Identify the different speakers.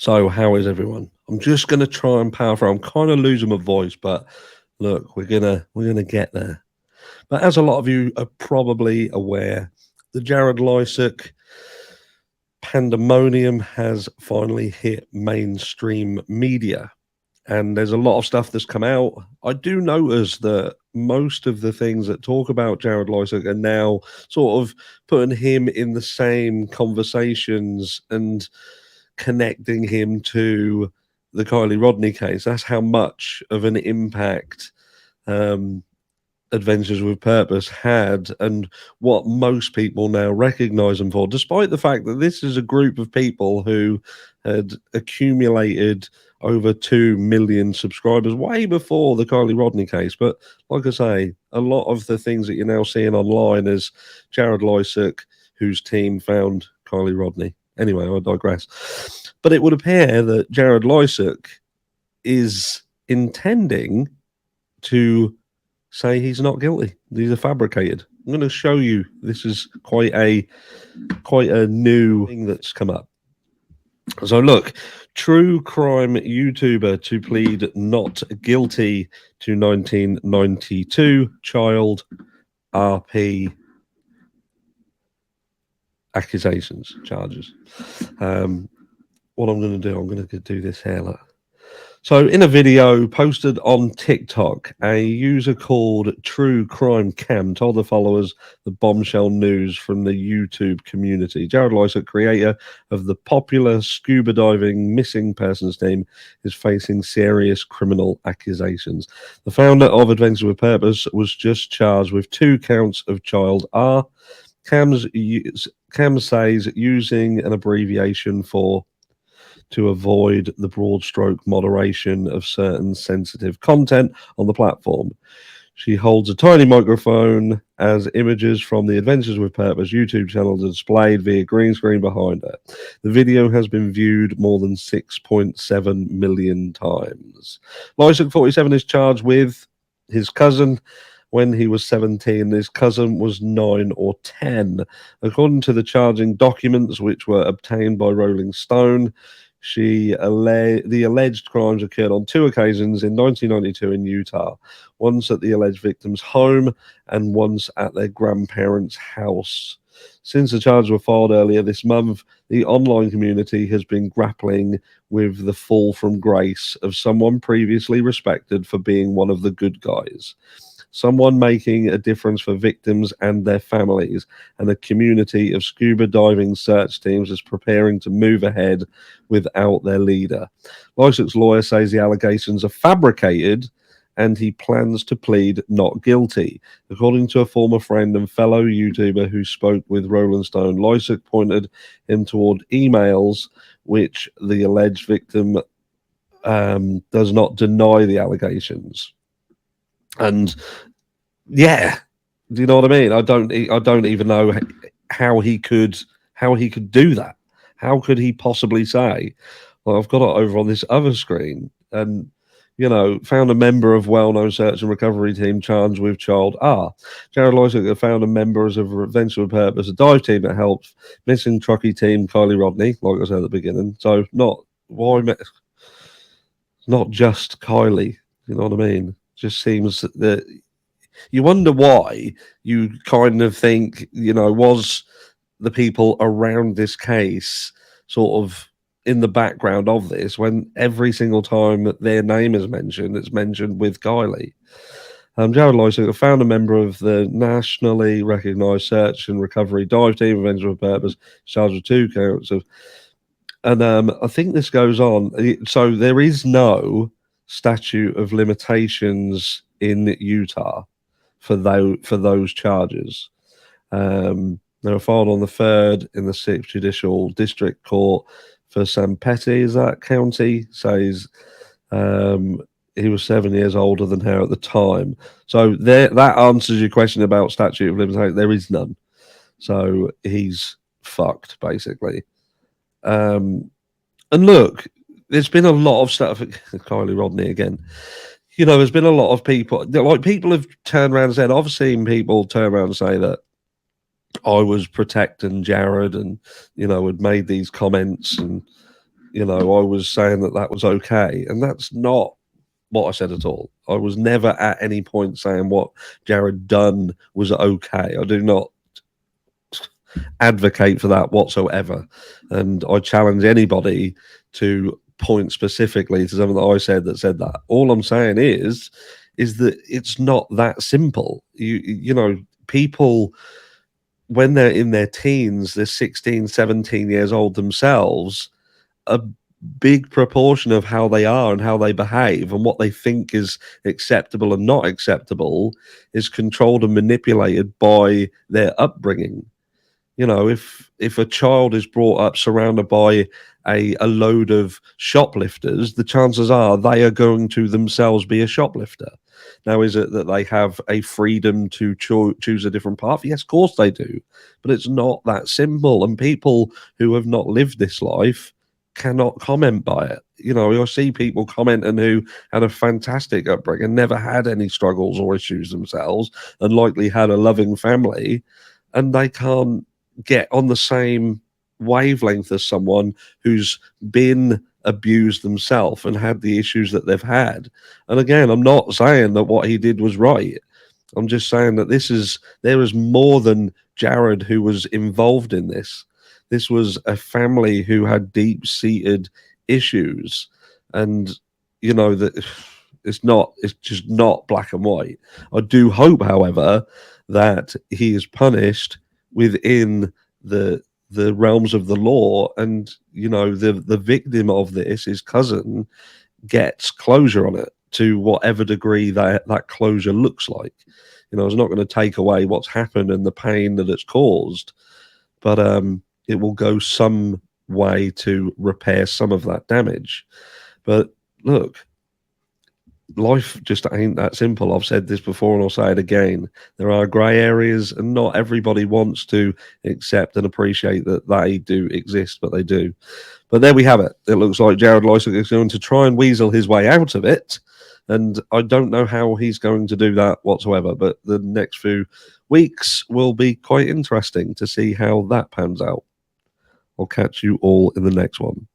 Speaker 1: So, how is everyone? I'm just gonna try and power through. I'm kind of losing my voice, but look, we're gonna get there. But as a lot of you are probably aware, the Jared Leisek pandemonium has finally hit mainstream media, and there's a lot of stuff that's come out. I do notice that most of the things that talk about Jared Leisek are now sort of putting him in the same conversations and connecting him to the Kylie Rodney case. That's how much of an impact Adventures with Purpose had, and what most people now recognize them for, despite the fact that this is a group of people who had accumulated over 2 million subscribers way before the Kylie Rodney case. But like I say, a lot of the things that you're now seeing online is Jared Leisek, whose team found Kylie Rodney. Anyway, I digress. But it would appear that Jared Leisek is intending to say he's not guilty. These are fabricated. I'm going to show you. This is quite a new thing that's come up. So look, true crime YouTuber to plead not guilty to 1992 child RP accusations, charges. What I'm going to do, I'm going to do this here. Look. So in a video posted on TikTok, a user called True Crime Cam told the followers the bombshell news from the YouTube community. Jared Leisek, creator of the popular scuba diving missing persons team, is facing serious criminal accusations. The founder of Adventures with Purpose was just charged with 2 counts of child R. Cam says using an abbreviation to avoid the broad stroke moderation of certain sensitive content on the platform. She holds a tiny microphone as images from the Adventures with Purpose YouTube channel are displayed via green screen behind her. The video has been viewed more than 6.7 million times. Leisek, 47, is charged with his cousin. When he was 17, his cousin was 9 or 10. According to the charging documents, which were obtained by Rolling Stone, the alleged crimes occurred on 2 occasions in 1992 in Utah, once at the alleged victim's home and once at their grandparents' house. Since the charges were filed earlier this month, the online community has been grappling with the fall from grace of someone previously respected for being one of the good guys. Someone making a difference for victims and their families, and a community of scuba diving search teams is preparing to move ahead without their leader. Leisek's lawyer says the allegations are fabricated and he plans to plead not guilty. According to a former friend and fellow YouTuber who spoke with Rolling Stone, Leisek pointed him toward emails which the alleged victim does not deny the allegations. And yeah, do you know what I mean? I don't even know how he could do that. How could he possibly say, well, I've got it over on this other screen, and found a member of well-known search and recovery team charged with child R. Jared Leisek found a members of Adventures with Purpose, a dive team that helped missing truckie team Kylie Rodney, like I said at the beginning. So not just Kylie. You know what I mean? Just seems that you wonder why. You kind of think, was the people around this case sort of in the background of this, when every single time that their name is mentioned, it's mentioned with Kylie. Jared Leisek, a founder member of the nationally recognized search and recovery dive team, Adventures with Purpose, charged with 2 counts of. And I think this goes on. So there is no statute of limitations in Utah for those charges. They were filed on the 3rd in the 6th Judicial District Court for San Petty, is that county? Says he was 7 years older than her at the time. So that answers your question about statute of limitations. There is none. So he's fucked, basically. And look, there's been a lot of stuff. Kylie Rodney again. There's been a lot of people. People have turned around and said, I've seen people turn around and say that I was protecting Jared and, had made these comments. And you know, I was saying that that was okay, and that's not what I said at all. I was never at any point saying what Jared done was okay. I do not advocate for that whatsoever, and I challenge anybody to point specifically to something that I said that said that. All I'm saying is that it's not that simple. You know, people when they're in their teens, they're 16, 17 years old themselves, a big proportion of how they are and how they behave and what they think is acceptable and not acceptable is controlled and manipulated by their upbringing. You know, if a child is brought up surrounded by a load of shoplifters, the chances are they are going to themselves be a shoplifter. Now, is it that they have a freedom to choose a different path? Yes, of course they do. But it's not that simple. And people who have not lived this life cannot comment by it. You know, I see people commenting who had a fantastic upbringing, never had any struggles or issues themselves, and likely had a loving family, and they can't get on the same wavelength as someone who's been abused themselves and had the issues that they've had. And again, I'm not saying that what he did was right. I'm just saying that there is more than Jared who was involved in this. This was a family who had deep-seated issues, and you know that it's just not black and white. I do hope, however, that he is punished within the realms of the law, and you know the victim of this, his cousin, gets closure on it to whatever degree that closure looks like. You know, it's not going to take away what's happened and the pain that it's caused, but it will go some way to repair some of that damage. But look, life just ain't that simple. I've said this before and I'll say it again. There are grey areas, and not everybody wants to accept and appreciate that they do exist, but they do. But there we have it. It looks like Jared Leisek is going to try and weasel his way out of it, and I don't know how he's going to do that whatsoever, but the next few weeks will be quite interesting to see how that pans out. I'll catch you all in the next one.